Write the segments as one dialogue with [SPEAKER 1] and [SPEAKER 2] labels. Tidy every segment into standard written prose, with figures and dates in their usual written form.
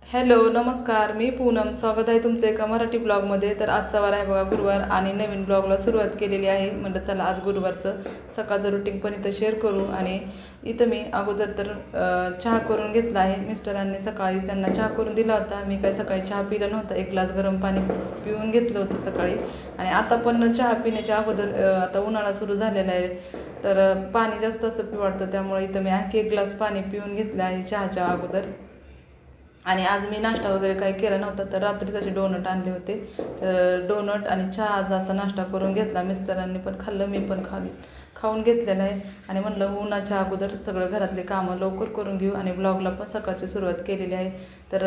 [SPEAKER 1] Hello नमस्कार, मी पूनम. स्वागत आहे तुमचं एका मराठी ब्लॉगमध्ये. तर आजचा वार आहे बघा गुरुवार आणि नवीन ब्लॉगला सुरुवात केलेली आहे. म्हणलं चला आज गुरुवारचं सकाळचं रुटीन पण इथं शेअर करू. आणि इथं मी अगोदर तर चहा करून घेतला आहे. मिस्टरांनी सकाळी त्यांना चहा करून दिला होता. मी काय सकाळी चहा पिला नव्हता, एक ग्लास गरम पाणी पिऊन घेतलं होतं सकाळी. आणि आता पण चहा पिण्याच्या अगोदर आता उन्हाळा सुरू झालेला आहे तर पाणी जास्त असं पिऊ वाटतं, त्यामुळे इथं मी आणखी एक ग्लास पाणी पिऊन घेतलं आहे चहाच्या अगोदर. आणि आज मी नाश्ता वगैरे काही केला नव्हता, तर रात्रीच असे डोनट आणले होते. तर डोनट आणि चहा असा नाश्ता करून घेतला. मिस्टरांनी पण खाल्लं, मी पण खाऊन घेतलेलं आहे. आणि म्हणलं उन्हाच्या अगोदर सगळं घरातले कामं लवकर करून घेऊ आणि ब्लॉगला पण सकाळची सुरुवात केलेली आहे. तर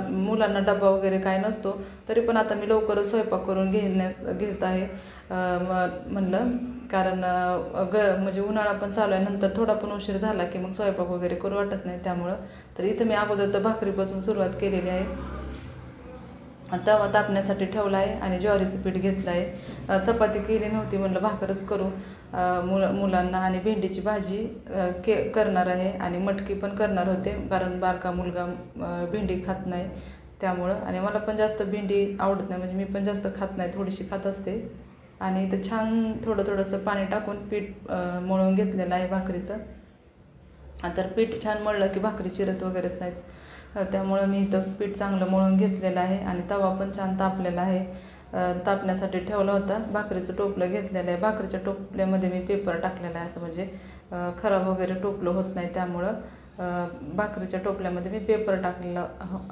[SPEAKER 1] मुलांना डबा वगैरे काय नसतो, तरी पण आता मी लवकरच स्वयंपाक करून घेत आहे. म्हणलं कारण म्हणजे उन्हाळा पण चालू आहे, नंतर थोडा पण उशीर झाला की मग स्वयंपाक वगैरे करू वाटत नाही. त्यामुळं तर इथं मी अगोदर तर भाकरीपासून सुरुवात केलेली आहे. तवा तापण्यासाठी ठेवला आहे आणि ज्वारीचं पीठ घेतलं आहे. चपाती केली नव्हती, म्हणलं भाकरच करू मुलांना. आणि भेंडीची भाजी करणार आहे आणि मटकी पण करणार होते, कारण बारका मुलगा भेंडी खात नाही त्यामुळं. आणि मला पण जास्त भेंडी आवडत नाही, म्हणजे मी पण जास्त खात नाही, थोडीशी खात असते. आणि इथं छान थोडंसं पाणी टाकून पीठ मळून घेतलेलं आहे भाकरीचं. तर पीठ छान मळलं की भाकरी चिरत वगैरे नाहीत, त्यामुळं मी इथं पीठ चांगलं मळून घेतलेलं आहे. आणि तवा पण छान तापलेला आहे, तापण्यासाठी ठेवला होता. भाकरीचं टोपलं घेतलेलं आहे. भाकरीच्या टोपल्यामध्ये मी पेपर टाकलेला आहे, असं म्हणजे खराब वगैरे टोपलं होत नाही, त्यामुळं भाकरीच्या टोपल्यामध्ये मी पेपर टाकलेला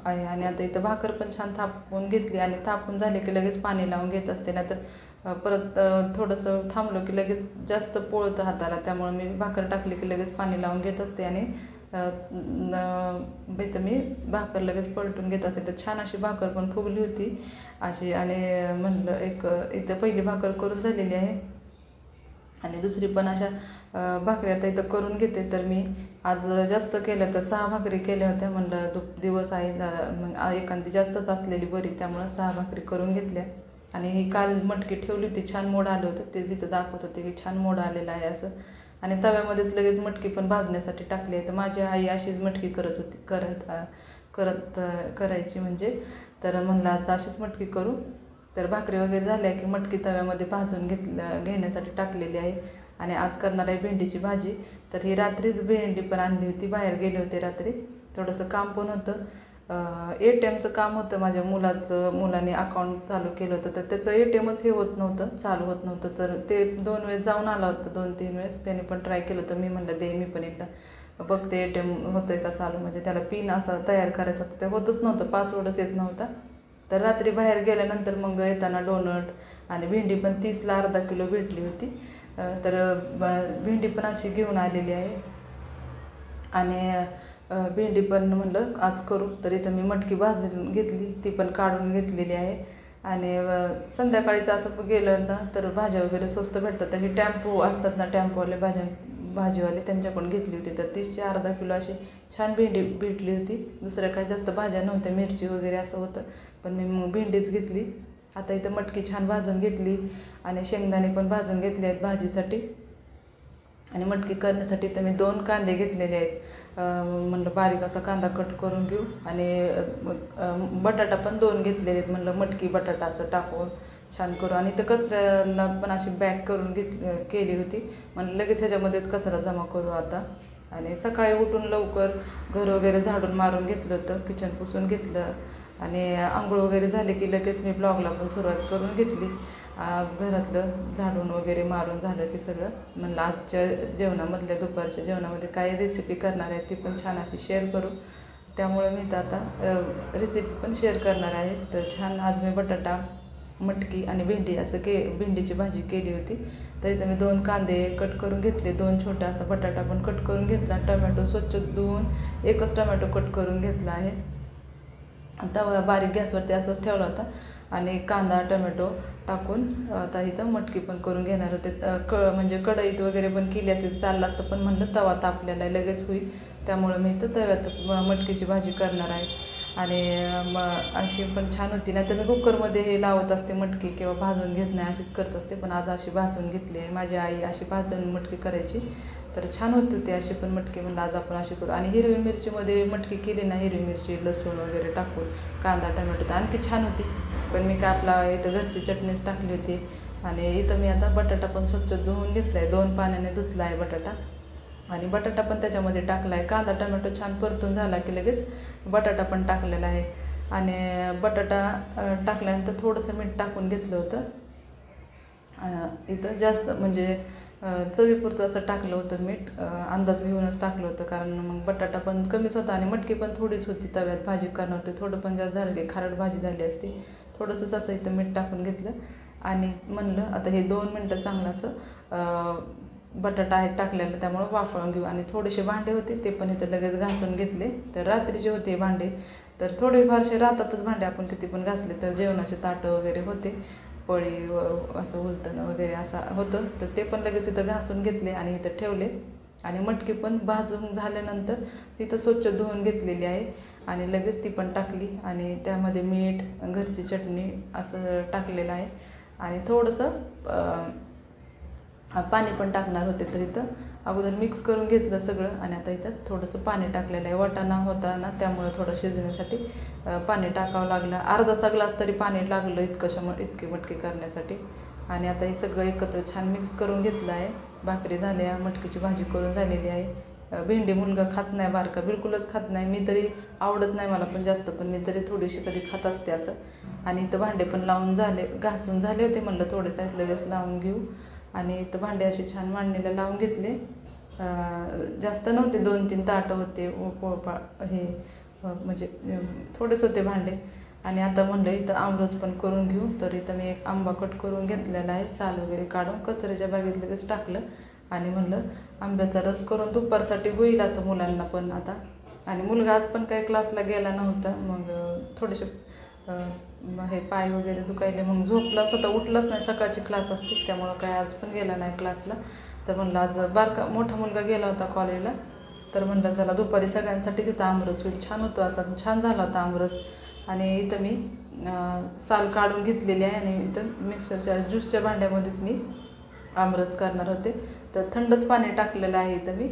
[SPEAKER 1] आहे. आणि आता इथं भाकर पण छान थापून घेतली आणि थापून झाले की लगेच पाणी लावून घेत असते, नाहीतर परत थोडंसं थांबलो की लगेच जास्त पोळतं हाताला, त्यामुळे मी भाकर टाकली की लगेच पाणी लावून घेत असते. आणि इथं मी भाकर लगेच पलटून घेत असते. तर छान अशी भाकर पण फुगली होती अशी. आणि म्हणलं एक इथं पहिली भाकर करून झालेली आहे आणि दुसरी पण अशा भाकरी आता इथं करून घेते. तर मी आज जास्त केलं तर 6 भाकरी केल्या होत्या. म्हणलं दिवस आहे, मग एखादी जास्तच असलेली बरी, त्यामुळं 6 भाकरी करून घेतल्या. आणि ही काल मटकी ठेवली होती, छान मोड आलं होतं, ते तिथं दाखवत होते की छान मोड आलेलं आहे असं. आणि तव्यामध्येच लगेच मटकी पण भाजण्यासाठी टाकली आहे. तर माझी आई अशीच मटकी करायची म्हणजे. तर म्हणलं आज अशीच मटकी करू. तर भाकरी वगैरे झाल्या की मटकी तव्यामध्ये भाजून घेण्यासाठी टाकलेली आहे. आणि आज करणार आहे भेंडीची भाजी. तर ही रात्रीच भेंडी पण आणली होती, बाहेर गेले होते रात्री, थोडंसं काम पण होतं. ATMचं काम होतं माझ्या मुलाने अकाउंट चालू केलं होतं, तर त्याचं ATMच हे होत नव्हतं, चालू होत नव्हतं. तर ते 2 वेळेस जाऊन आला होता, 2-3 वेळेस त्याने पण ट्राय केलं. तर मी म्हणलं दे मी पण एकदा बघते ATM होतं आहे का चालू, म्हणजे त्याला पिन असा तयार करायचा होता, ते होतच नव्हतं, पासवर्डच येत नव्हता. तर रात्री बाहेर गेल्यानंतर मग येताना डोनट आणि भेंडी पण 30ला अर्धा किलो भेटली होती. तर भेंडी पण अशी घेऊन आलेली आहे. आणि भेंडी पण म्हणलं आज करू. तर इथं मी मटकी भाजून घेतली, ती पण काढून घेतलेली आहे. आणि संध्याकाळीचं असं गेलं ना तर भाज्या वगैरे स्वस्त भेटतात. तर हे टॅम्पो असतात ना, टॅम्पोवाले भाजीवाले, त्यांच्याकडून घेतली होती. तर 30चे अर्धा किलो अशी छान भेंडी भेटली होती. दुसऱ्या काही जास्त भाज्या नव्हत्या, मिरची वगैरे असं होतं, पण मी मग भेंडीच घेतली. आता इथं मटकी छान भाजून घेतली आणि शेंगदाणे पण भाजून घेतले आहेत भाजीसाठी. आणि मटकी करण्यासाठी तर मी 2 कांदे घेतलेले आहेत. म्हणलं बारीक असा कांदा कट करून घेऊ. आणि बटाटा पण 2 घेतलेले आहेत, म्हणलं मटकी बटाटा असं टाकून छान करू. आणि तर कचऱ्याला पण अशी बॅग करून केली होती, म्हणलं लगेच ह्याच्यामध्येच कचरा जमा करू आता. आणि सकाळी उठून लवकर घर वगैरे झाडून मारून घेतलं होतं, किचन पुसून घेतलं. आणि आंघोळ वगैरे झाले की लगेच मी ब्लॉगला पण सुरुवात करून घेतली. घरातलं झाडून वगैरे मारून झालं की सगळं म्हणलं आजच्या जेवणामधल्या दुपारच्या जेवणामध्ये काय रेसिपी करणार आहे ती पण छान अशी शेअर करू. त्यामुळे मी तर आता रेसिपी पण शेअर करणार आहे. तर छान आज मी बटाटा, मटकी आणि भेंडी असं भेंडीची भाजी केली होती. तर इथं मी 2 कांदे कट करून घेतले, 2 छोटा असा बटाटा पण कट करून घेतला, टमॅटो स्वच्छ धुवून एकच टमॅटो कट करून घेतला आहे. तवा बारीक गॅसवरती असंच ठेवला होता. आणि कांदा टमॅटो टाकून आता इथं मटकी पण करून घेणार होते. म्हणजे कढईत वगैरे पण केली असते चाललं असतं, पण म्हणलं तवा तापलेला लगेच होईल, त्यामुळं मी इथं तव्यातच मटकीची भाजी करणार आहे. आणि अशी पण छान होती. नाही तर मी कुकरमध्ये हे लावत असते मटकी किंवा भाजून घेत नाही, अशीच करत असते. पण आज अशी भाजून घेतली आहे. माझी आई अशी भाजून मटकी करायची, तर छान होती ती अशी पण मटकी. म्हणलं आज आपण अशी करू. आणि हिरवी मिरचीमध्ये मटकी केली ना, हिरवी मिरची लसूण वगैरे टाकून कांदा टमॅटो तर आणखी छान होती. पण मी काय आपला इथं घरची चटणीच टाकली होती. आणि इथं मी आता बटाटा पण स्वच्छ धुवून घेतला आहे, 2 पाण्याने धुतला आहे बटाटा. आणि बटाटा पण त्याच्यामध्ये टाकला आहे. कांदा टमॅटो छान परतून झाला की लगेच बटाटा पण टाकलेला आहे. आणि बटाटा टाकल्यानंतर थोडंसं मीठ टाकून घेतलं होतं. इथं जास्त म्हणजे चवीपुरतं असं टाकलं होतं मीठ, अंदाज घेऊनच टाकलं होतं. कारण मग बटाटा पण कमीच होता आणि मटकी पण थोडीच होती, तव्यात भाजी करणार होती. थोडं पण जास्त झालं की खारट भाजी झाली असती. थोडंसंच असं इथं मीठ टाकून घेतलं. आणि म्हणलं आता हे 2 मिनटं चांगलं असं बटाटा आहे टाकलेलं त्यामुळं वाफळून घेऊ. आणि थोडेसे भांडे होते ते पण इथं लगेच घासून घेतले. तर रात्रीचे होते भांडे, तर थोडेफारसे राहतातच भांडे, आपण किती पण घासले तर. जेवणाचे ताटं वगैरे होते, पळी असं उलटणं वगैरे असं होतं, तर ते पण लगेच इथं घासून घेतले आणि इथं ठेवले. आणि मटकी पण भाजून झाल्यानंतर इथं स्वच्छ धुवून घेतलेली आहे आणि लगेच ती पण टाकली. आणि त्यामध्ये मीठ, घरची चटणी असं टाकलेलं आहे. आणि थोडंसं पाणी पण टाकणार होते, तर इथं अगोदर मिक्स करून घेतलं सगळं. आणि आता इथं थोडंसं पाणी टाकलेलं आहे. वाटाणा होता ना, त्यामुळं थोडं शिजण्यासाठी पाणी टाकावं लागलं. अर्धासा ग्लास तरी पाणी लागलं इतकी मटकी करण्यासाठी. आणि आता हे सगळं एकत्र छान मिक्स करून घेतलं आहे. भाकरी झाल्या, मटकीची भाजी करून झालेली आहे. भेंडी मुलगा खात नाही, बारका बिलकुलच खात नाही. मी तरी आवडत नाही मला पण जास्त, पण मी तरी थोडीशी कधी खात असते असं. आणि इथं भांडे पण लावून झाले, घासून झाले होते. म्हणलं थोडेच आहेत, लगेच लावून घेऊ. आणि इथं भांडे असे छान मांडणीला लावून घेतले. जास्त नव्हते, 2-3 ताटं होते हे म्हणजे थोडेच होते भांडे. आणि आता म्हणलं इथं आमरस पण करून घेऊ. तर इथं मी एक आंबा कट करून घेतलेला आहे, साल वगैरे काढून कचऱ्याच्या बागेत लगेच टाकलं. आणि म्हणलं आंब्याचा रस करून दुपारसाठी होईल असं मुलांना पण आता. आणि मुलगा आज पण काही क्लासला गेला नव्हता, मग थोडेसे हे पाय वगैरे दुखायले, मग झोपला, स्वतः उठलाच नाही. सकाळची क्लास असते त्यामुळं काय आज पण गेला नाही क्लासला. तर म्हणलं आज मोठा मुलगा गेला होता कॉलेजला, तर म्हणलं चला दुपारी सगळ्यांसाठी तिथं आमरस होईल. छान होतं, असा छान झाला होता आमरस. आणि इथं मी साल काढून घेतलेली आहे आणि इथं मिक्सरच्या ज्यूसच्या भांड्यामध्येच मी आमरस करणार होते. तर थंडच पाणी टाकलेलं आहे इथं मी.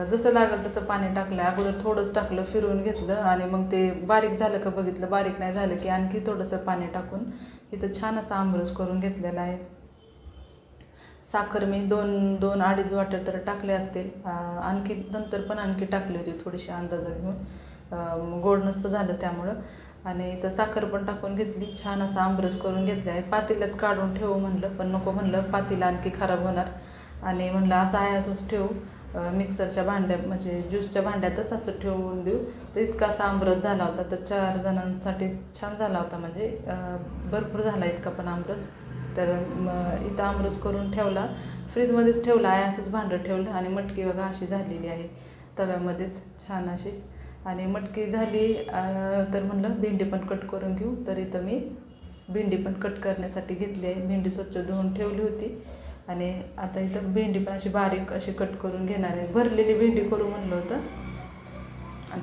[SPEAKER 1] जसं लागेल तसं पाणी टाकलं आहे. अगोदर थोडंच टाकलं, फिरवून घेतलं आणि मग ते बारीक झालं का बघितलं. बारीक नाही झालं की आणखी थोडंसं पाणी टाकून इथं छान असं आमरस करून घेतलेला आहे. साखर मी 2-2.5 वाट्या तर टाकले असतील. आणखी नंतर पण आणखी टाकली होती थोडीशी अंदाजा घेऊन, गोड नसतं झालं त्यामुळं. आणि इथं साखर पण टाकून घेतली. छान असा आमरस करून घेतला आहे. पातेल्यात काढून ठेवू म्हणलं, पण नको म्हणलं, पातेलं आणखी खराब होणार. आणि म्हणलं असं आहे असंच ठेवू, मिक्सरच्या भांड्यात म्हणजे ज्यूसच्या भांड्यातच असं ठेवून देऊ. तर इतका असा आमरस झाला होता. तर 4 जणांसाठी छान झाला होता, म्हणजे भरपूर झाला इतका पण आमरस. तर इथं आमरस करून ठेवला, फ्रीजमध्येच ठेवला आहे. असंच भांडं ठेवलं. आणि मटकी बघा अशी झालेली आहे तव्यामध्येच छान अशी. आणि मटकी झाली तर म्हणलं भेंडी पण कट करून घेऊ. तर इथं मी भेंडी पण कट करण्यासाठी घेतली आहे. भेंडी स्वच्छ धुवून ठेवली होती. आणि आता इथं भेंडी पण अशी बारीक अशी कट करून घेणार आहे. भरलेली भेंडी करू म्हणलं होतं,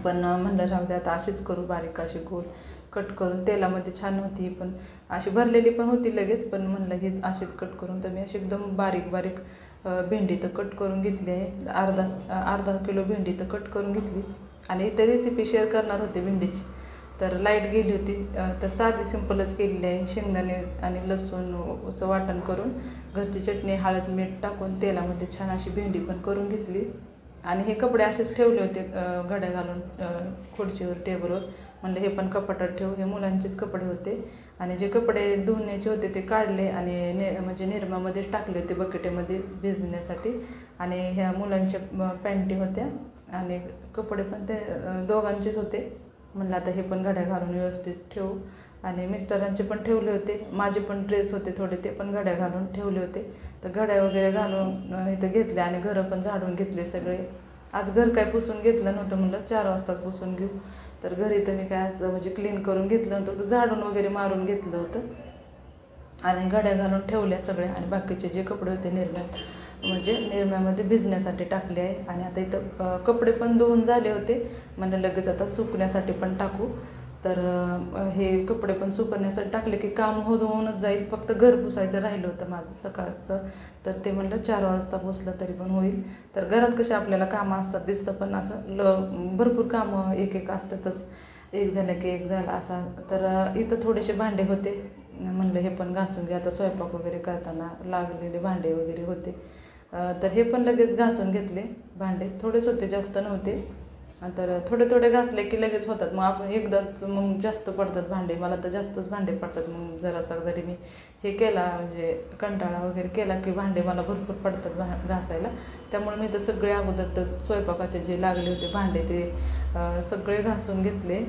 [SPEAKER 1] पण म्हणलं राहू दे आता अशीच करू, बारीक अशी गोल कट करून. तेलामध्ये छान होती, पण अशी भरलेली पण होती लगेच, पण म्हणलं हीच अशीच कट करून. तर मी अशी एकदम बारीक बारीक भेंडी तर कट करून घेतली आहे. अर्धा किलो भेंडी तर कट करून घेतली. आणि इथं रेसिपी शेअर करणार होते भेंडीची, तर लाईट गेली होती. तर साधी सिंपलच केलेली आहे. शेंगदाणे आणि लसूणचं वाटण करून, घरची चटणी, हळद, मीठ टाकून तेलामध्ये छान अशी भेंडी पण करून घेतली. आणि हे कपडे असेच ठेवले होते घड्या घालून खुर्चीवर, टेबलवर. म्हणलं हे पण कपाटात ठेवू. हे मुलांचेच कपडे होते. आणि जे कपडे धुण्याचे होते ते काढले आणि म्हणजे निरमामध्येच टाकले होते बकेटेमध्ये भिजण्यासाठी. आणि ह्या मुलांच्या पॅन्टी होत्या आणि कपडे पण ते दोघांचेच होते. म्हणलं आता हे पण घड्या घालून व्यवस्थित ठेवू. आणि मिस्टरांचे पण ठेवले होते, माझे पण ड्रेस होते थोडे, ते पण घड्या घालून ठेवले होते. तर घड्या वगैरे घालून इथं घेतले आणि घरं पण झाडून घेतले सगळे. आज घर काय पुसून घेतलं नव्हतं, म्हणलं 4 वाजताच पुसून घेऊ. तर घरी तर मी काय असं म्हणजे क्लीन करून घेतलं नव्हतं, तर झाडून वगैरे मारून घेतलं होतं. आणि घड्या घालून ठेवल्या सगळ्या. आणि बाकीचे जे कपडे होते म्हणजे निरम्यामध्ये भिजण्यासाठी टाकले आहे. आणि आता इथं कपडे पण धुवून झाले होते, म्हणजे लगेच आता सुकण्यासाठी पण टाकू. तर हे कपडे पण सुकवण्यासाठी टाकले की काम होऊनच जाईल. फक्त घर पुसायचं राहिलं होतं माझं सकाळचं, तर ते म्हणलं 4 वाजता पुसलं तरी पण होईल. तर घरात कसे आपल्याला कामं असतात दिसतं, पण असं भरपूर कामं एक एक असतातच, एक झालं की एक झालं असा. तर इथं थोडेसे भांडे होते, म्हणलं हे पण घासून घ्या. आता स्वयंपाक वगैरे करताना लागलेले भांडे वगैरे होते, तर हे पण लगेच घासून घेतले. भांडे थोडेच होते, जास्त नव्हते. तर थोडे थोडे घासले की लगेच होतात. मग आपण एकदाच मग जास्त पडतात भांडे, मला तर जास्तच भांडे पडतात. मग जरासा जरी मी हे केला म्हणजे कंटाळा वगैरे केला की भांडे मला भरपूर पडतात घासायला. त्यामुळे मी तर सगळे अगोदर तर स्वयंपाकाचे जे लागले होते भांडे ते सगळे घासून घेतले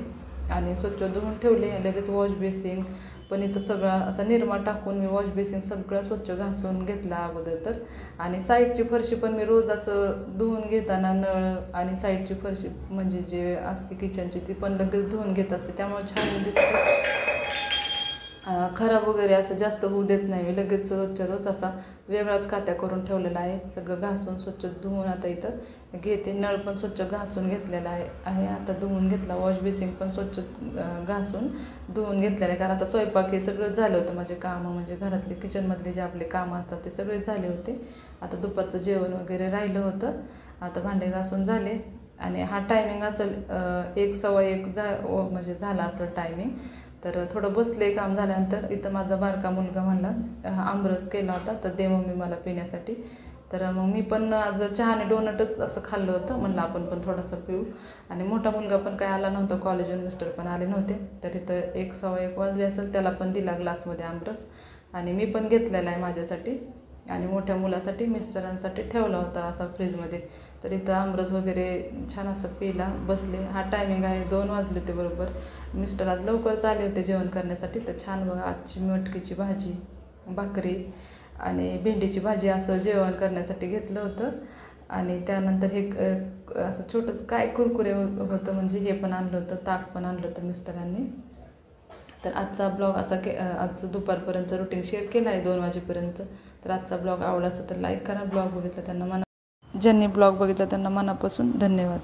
[SPEAKER 1] आणि स्वच्छ धुवून ठेवले. लगेच वॉश बेसिंग पण इथं सगळा असा निरमा टाकून मी वॉश बेसिंग सगळं स्वच्छ घासून घेतला अगोदर तर. आणि साईडची फरशी पण मी रोज असं धुवून घेताना नळ आणि साईडची फरशी म्हणजे जे असते किचनची ती पण लगेच धुवून घेत असते, त्यामुळे छान दिसते. खराब वगैरे असं जास्त होऊ देत नाही मी. लगेच रोजच्या रोज असा वेगळाच कात्या करून ठेवलेला आहे. सगळं घासून स्वच्छ धुवून आता इथं घेते. नळ पण स्वच्छ घासून घेतलेला आहे आता धुवून घेतला. वॉश बेसिंग पण स्वच्छ घासून धुवून घेतलेलं आहे, कारण आता स्वयंपाक हे सगळं झालं होतं. माझे कामं म्हणजे घरातले किचनमधले जे आपले कामं असतात ते सगळे झाले होते. आता दुपारचं जेवण वगैरे राहिलं होतं. आता भांडे घासून झाले आणि हा टायमिंग असेल 1 सव्वा 1 म्हणजे झाला असेल टायमिंग. तर थोडं बसले काम झाल्यानंतर. इथं माझा बारका मुलगा म्हणला आमरस केला होता तर दे मम्मी मला पिण्यासाठी. तर मग मी पण आज चहाने डोनटच असं खाल्लं होतं, म्हणलं आपण पण थोडंसं पिऊ. आणि मोठा मुलगा पण काय आला नव्हता कॉलेजून, मिस्टर पण आले नव्हते. तर इथं 1 सव्वा 1 वाजले असेल, त्याला पण दिला ग्लासमध्ये आमरस आणि मी पण घेतलेला आहे माझ्यासाठी आणि मोठ्या मुलासाठी मिस्टरांसाठी ठेवला होता असा फ्रीजमध्ये. तर इथं आमरस वगैरे छान असं पिला बसले. हा टायमिंग आहे 2 वाजले होते बरोबर. मिस्टर आज लवकरच आले होते जेवण करण्यासाठी. तर छान बघा आजची मटकीची भाजी, भाकरी आणि भेंडीची भाजी असं जेवण करण्यासाठी घेतलं होतं. आणि त्यानंतर हे असं छोटंसं काय कुरकुरे होतं, म्हणजे हे पण आणलं होतं, ताक पण आणलं होतं मिस्टरांनी. तर आजचा ब्लॉग असा आजचं दुपारपर्यंत रुटीन शेअर केला आहे 2 वाजेपर्यंत. तर आजचा ब्लॉग आवडला असेल तर लाईक करा. ज्यांनी ब्लॉग बघितला त्यांना मनापासून धन्यवाद.